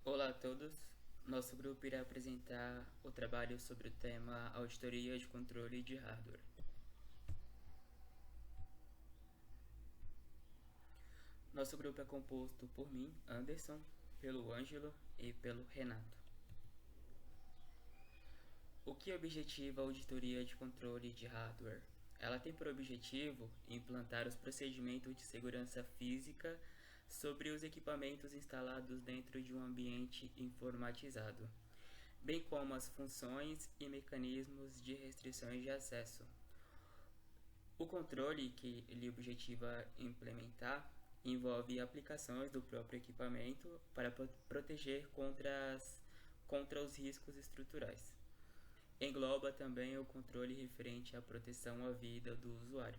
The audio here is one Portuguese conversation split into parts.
Olá a todos. Nosso grupo irá apresentar o trabalho sobre o tema Auditoria de Controle de Hardware. Nosso grupo é composto por mim, Anderson, pelo Ângelo e pelo Renato. O que objetiva a Auditoria de Controle de Hardware? Ela tem por objetivo implantar os procedimentos de segurança física sobre os equipamentos instalados dentro de um ambiente informatizado, bem como as funções e mecanismos de restrições de acesso. O controle que ele objetiva implementar envolve aplicações do próprio equipamento para proteger contra os riscos estruturais. Engloba também o controle referente à proteção à vida do usuário.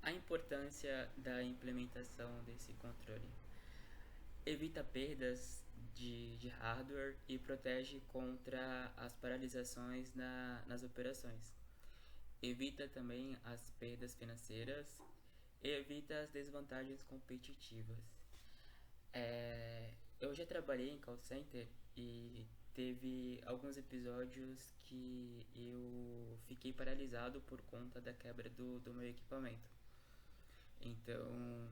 A importância da implementação desse controle: evita perdas de hardware e protege contra as paralisações nas operações. Evita também as perdas financeiras e evita as desvantagens competitivas. Eu já trabalhei em call center e teve alguns episódios que eu fiquei paralisado por conta da quebra do meu equipamento. Então,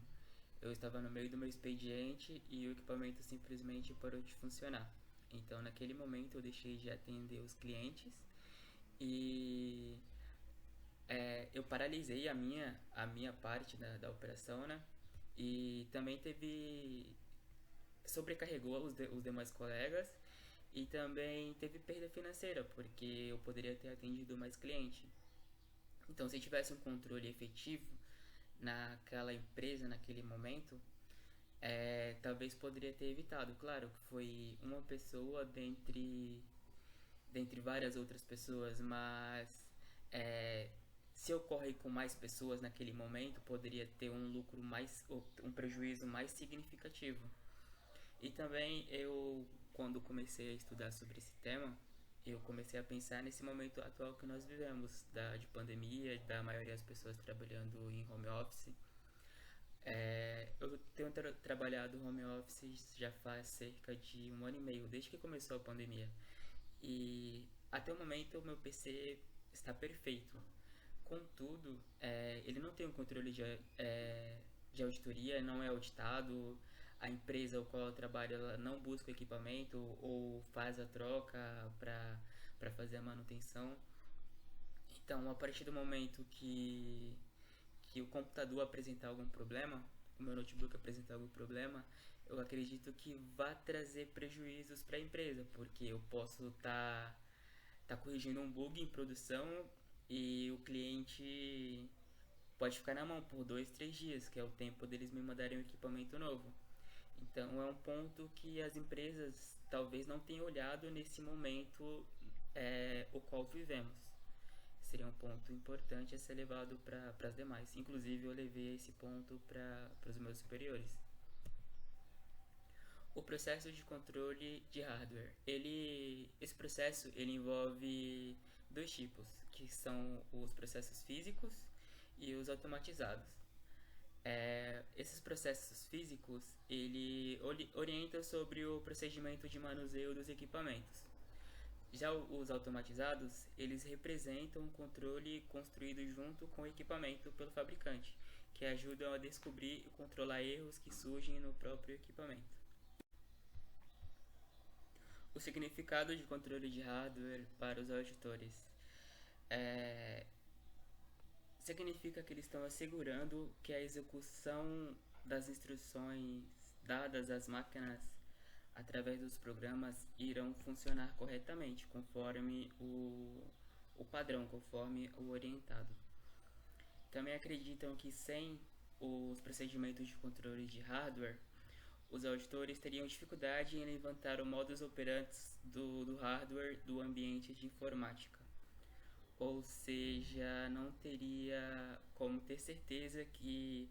eu estava no meio do meu expediente e o equipamento simplesmente parou de funcionar. Então, naquele momento, eu deixei de atender os clientes e eu paralisei a minha parte da operação, né? E também sobrecarregou os demais colegas e também teve perda financeira, porque eu poderia ter atendido mais cliente. Então, se tivesse um controle efetivo naquela empresa, naquele momento, talvez poderia ter evitado. Claro que foi uma pessoa dentre várias outras pessoas, mas se ocorre com mais pessoas naquele momento, poderia ter um lucro mais, um prejuízo mais significativo. E também quando comecei a estudar sobre esse tema, eu comecei a pensar nesse momento atual que nós vivemos, de pandemia, da maioria das pessoas trabalhando em home office. Eu tenho trabalhado home office já faz cerca de um ano e meio, desde que começou a pandemia. E até o momento o meu PC está perfeito. Contudo, ele não tem um controle de auditoria, não é auditado. A empresa ao qual eu trabalho ela não busca o equipamento ou faz a troca para fazer a manutenção. Então, a partir do momento que o computador apresentar algum problema, o meu notebook apresentar algum problema, eu acredito que vai trazer prejuízos para a empresa, porque eu posso tá corrigindo um bug em produção e o cliente pode ficar na mão por 2, 3 dias, que é o tempo deles me mandarem um equipamento novo. Então é um ponto que as empresas talvez não tenham olhado nesse momento o qual vivemos. Seria um ponto importante a ser levado para as demais. Inclusive eu levei esse ponto para os meus superiores. O processo de controle de hardware. Esse processo ele envolve dois tipos, que são os processos físicos e os automatizados. Esses processos físicos ele orienta sobre o procedimento de manuseio dos equipamentos. Já os automatizados, eles representam um controle construído junto com o equipamento pelo fabricante, que ajudam a descobrir e controlar erros que surgem no próprio equipamento. O significado de controle de hardware para os auditores significa que eles estão assegurando que a execução das instruções dadas às máquinas através dos programas irão funcionar corretamente, conforme o padrão, conforme o orientado. Também acreditam que sem os procedimentos de controle de hardware, os auditores teriam dificuldade em levantar o modus operandi do hardware do ambiente de informática. Ou seja, não teria como ter certeza que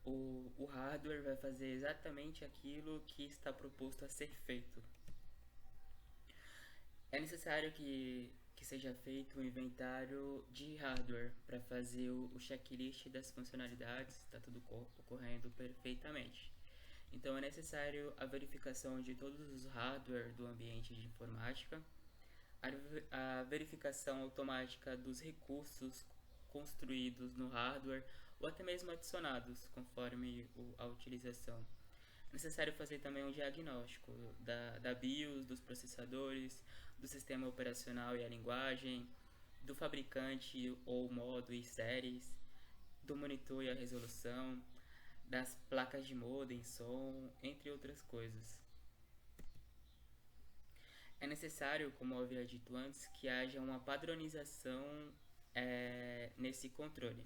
o hardware vai fazer exatamente aquilo que está proposto a ser feito. É necessário que seja feito um inventário de hardware para fazer o checklist das funcionalidades, está tudo ocorrendo perfeitamente. Então é necessário a verificação de todos os hardware do ambiente de informática, a verificação automática dos recursos construídos no hardware ou até mesmo adicionados conforme a utilização. É necessário fazer também um diagnóstico da BIOS, dos processadores, do sistema operacional e a linguagem, do fabricante ou modo e séries, do monitor e a resolução, das placas de modem, som, entre outras coisas. É necessário, como eu havia dito antes, que haja uma padronização nesse controle.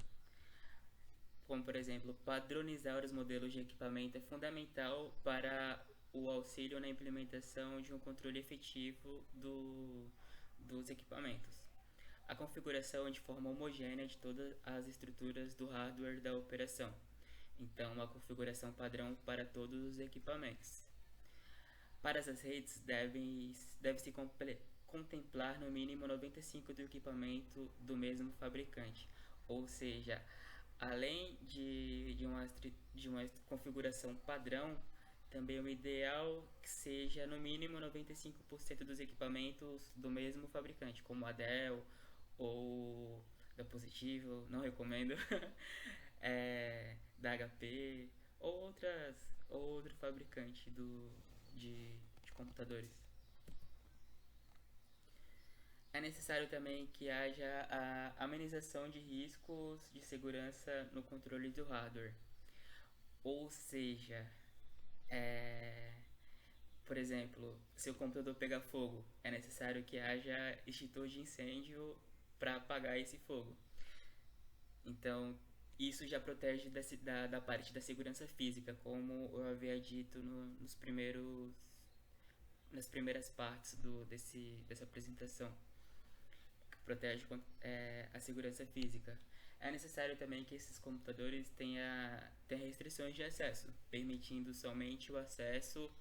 Como, por exemplo, padronizar os modelos de equipamento é fundamental para o auxílio na implementação de um controle efetivo dos equipamentos. A configuração de forma homogênea de todas as estruturas do hardware da operação. Então, uma configuração padrão para todos os equipamentos. Para as redes, deve-se contemplar no mínimo 95 do equipamento do mesmo fabricante, ou seja, além de uma configuração padrão, também o ideal que seja no mínimo 95% dos equipamentos do mesmo fabricante, como a Dell ou da Positivo, não recomendo, da HP ou outro fabricante de computadores. É necessário também que haja a amenização de riscos de segurança no controle do hardware. Ou seja, por exemplo, se o computador pegar fogo, é necessário que haja extintor de incêndio para apagar esse fogo. Então, isso já protege da parte da segurança física, como eu havia dito nas primeiras partes dessa apresentação, que protege a segurança física. É necessário também que esses computadores tenham restrições de acesso, permitindo somente o acesso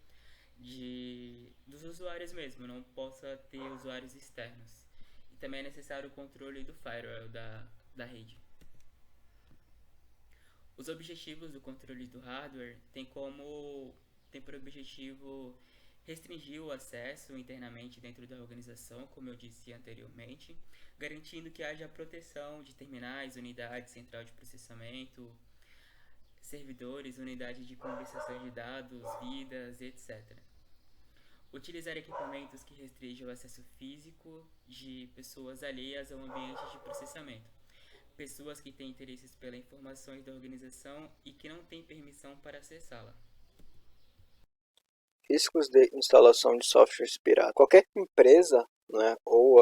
dos usuários mesmo, não possa ter usuários externos. E também é necessário o controle do firewall da rede. Os objetivos do controle do hardware tem por objetivo restringir o acesso internamente dentro da organização, como eu disse anteriormente, garantindo que haja proteção de terminais, unidade central de processamento, servidores, unidade de conversação de dados, vidas, etc. Utilizar equipamentos que restringam o acesso físico de pessoas alheias ao ambiente de processamento. Pessoas que têm interesses pelas informações da organização e que não têm permissão para acessá-la. Riscos de instalação de softwares pirata. Qualquer empresa, né, ou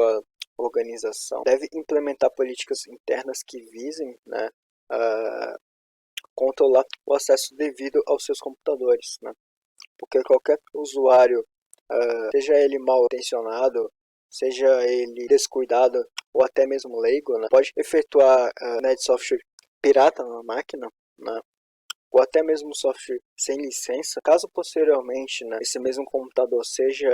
organização deve implementar políticas internas que visem, né, controlar o acesso devido aos seus computadores, né? Porque qualquer usuário, seja ele mal intencionado, seja ele descuidado ou até mesmo leigo, né, pode efetuar de software pirata na máquina, né, ou até mesmo software sem licença, caso posteriormente, né, esse mesmo computador seja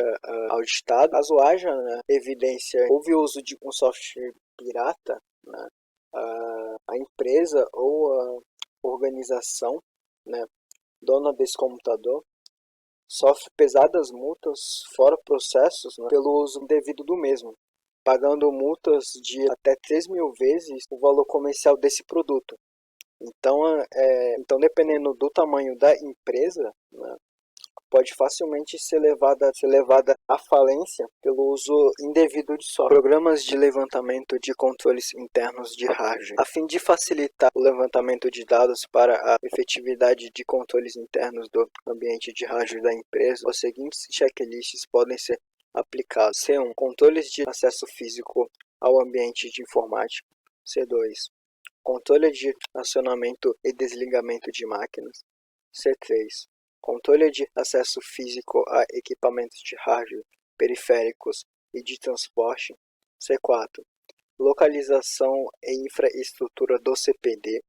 auditado, caso haja, né, evidência, houve uso de um software pirata, né, a empresa ou a organização, né, dona desse computador sofre pesadas multas, fora processos, né, pelo uso indevido do mesmo, pagando multas de até 3.000 vezes o valor comercial desse produto. Então, dependendo do tamanho da empresa, né, pode facilmente ser levada à falência pelo uso indevido de software. Programas de levantamento de controles internos de hardware. A fim de facilitar o levantamento de dados para a efetividade de controles internos do ambiente de hardware da empresa, os seguintes checklists podem ser aplicados. C1. Controles de acesso físico ao ambiente de informática. C2. Controle de acionamento e desligamento de máquinas. C3. Controle de acesso físico a equipamentos de hardware, periféricos e de transporte. C4. Localização e infraestrutura do CPD.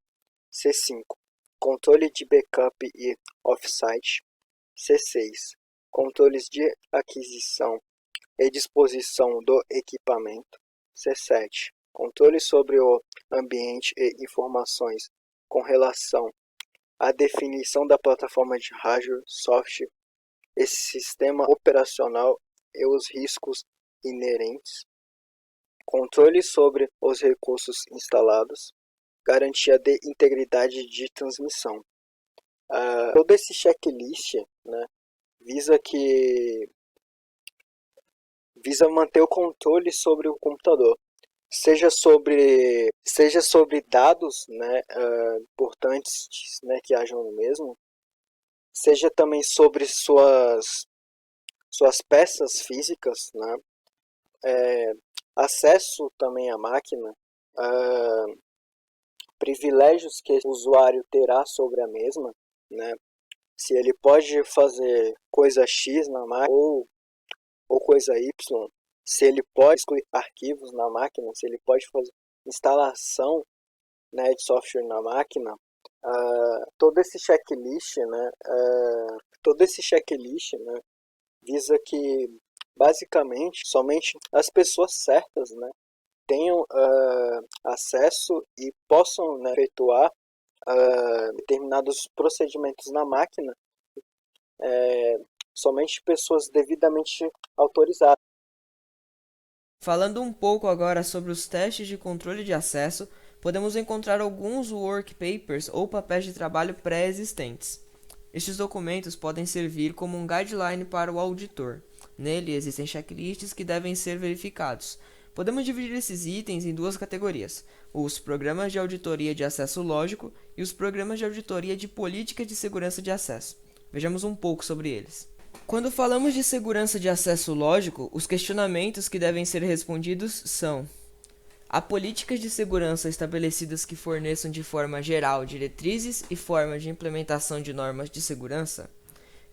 C5. Controle de backup e offsite. C6. Controles de aquisição e disposição do equipamento. C7. Controle sobre o ambiente e informações com relação a definição da plataforma de hardware, software, esse sistema operacional e os riscos inerentes, controle sobre os recursos instalados, garantia de integridade de transmissão. Todo esse checklist, né, visa manter o controle sobre o computador, seja sobre dados, né, importantes, né, que hajam no mesmo, seja também sobre suas peças físicas, né, acesso também à máquina, privilégios que o usuário terá sobre a mesma, né, se ele pode fazer coisa X na máquina ou coisa Y, se ele pode excluir arquivos na máquina, se ele pode fazer instalação, né, de software na máquina, todo esse checklist, né, visa que basicamente somente as pessoas certas, né, tenham acesso e possam, né, efetuar determinados procedimentos na máquina, somente pessoas devidamente autorizadas. Falando um pouco agora sobre os testes de controle de acesso, podemos encontrar alguns work papers ou papéis de trabalho pré-existentes. Estes documentos podem servir como um guideline para o auditor. Nele existem checklists que devem ser verificados. Podemos dividir esses itens em duas categorias: os programas de auditoria de acesso lógico e os programas de auditoria de política de segurança de acesso. Vejamos um pouco sobre eles. Quando falamos de segurança de acesso lógico, os questionamentos que devem ser respondidos são: há políticas de segurança estabelecidas que forneçam de forma geral diretrizes e formas de implementação de normas de segurança?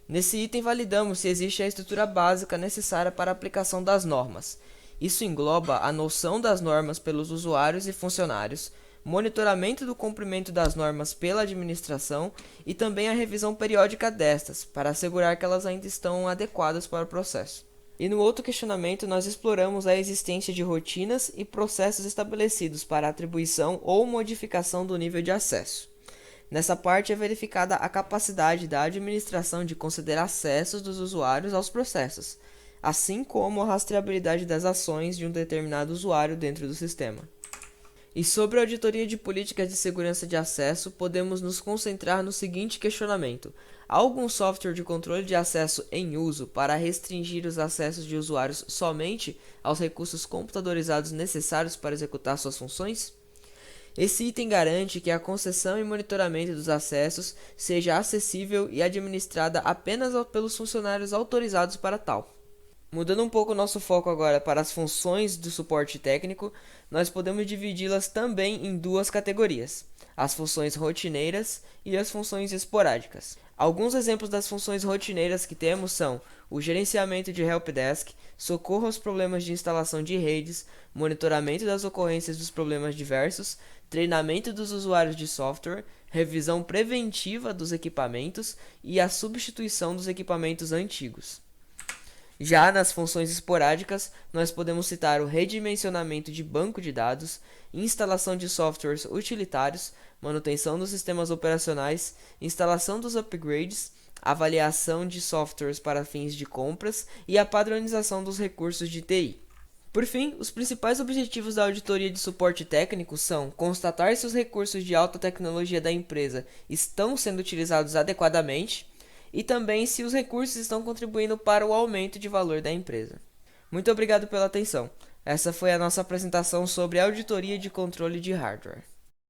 Nesse item validamos se existe a estrutura básica necessária para a aplicação das normas. Isso engloba a noção das normas pelos usuários e funcionários, monitoramento do cumprimento das normas pela administração e também a revisão periódica destas, para assegurar que elas ainda estão adequadas para o processo. E no outro questionamento nós exploramos a existência de rotinas e processos estabelecidos para atribuição ou modificação do nível de acesso. Nessa parte é verificada a capacidade da administração de conceder acessos dos usuários aos processos, assim como a rastreabilidade das ações de um determinado usuário dentro do sistema. E sobre a auditoria de políticas de segurança de acesso, podemos nos concentrar no seguinte questionamento: há algum software de controle de acesso em uso para restringir os acessos de usuários somente aos recursos computadorizados necessários para executar suas funções? Esse item garante que a concessão e monitoramento dos acessos seja acessível e administrada apenas pelos funcionários autorizados para tal. Mudando um pouco o nosso foco agora para as funções do suporte técnico, nós podemos dividi-las também em duas categorias: as funções rotineiras e as funções esporádicas. Alguns exemplos das funções rotineiras que temos são o gerenciamento de helpdesk, socorro aos problemas de instalação de redes, monitoramento das ocorrências dos problemas diversos, treinamento dos usuários de software, revisão preventiva dos equipamentos e a substituição dos equipamentos antigos. Já nas funções esporádicas, nós podemos citar o redimensionamento de banco de dados, instalação de softwares utilitários, manutenção dos sistemas operacionais, instalação dos upgrades, avaliação de softwares para fins de compras e a padronização dos recursos de TI. Por fim, os principais objetivos da auditoria de suporte técnico são constatar se os recursos de alta tecnologia da empresa estão sendo utilizados adequadamente, e também se os recursos estão contribuindo para o aumento de valor da empresa. Muito obrigado pela atenção. Essa foi a nossa apresentação sobre auditoria de controle de hardware.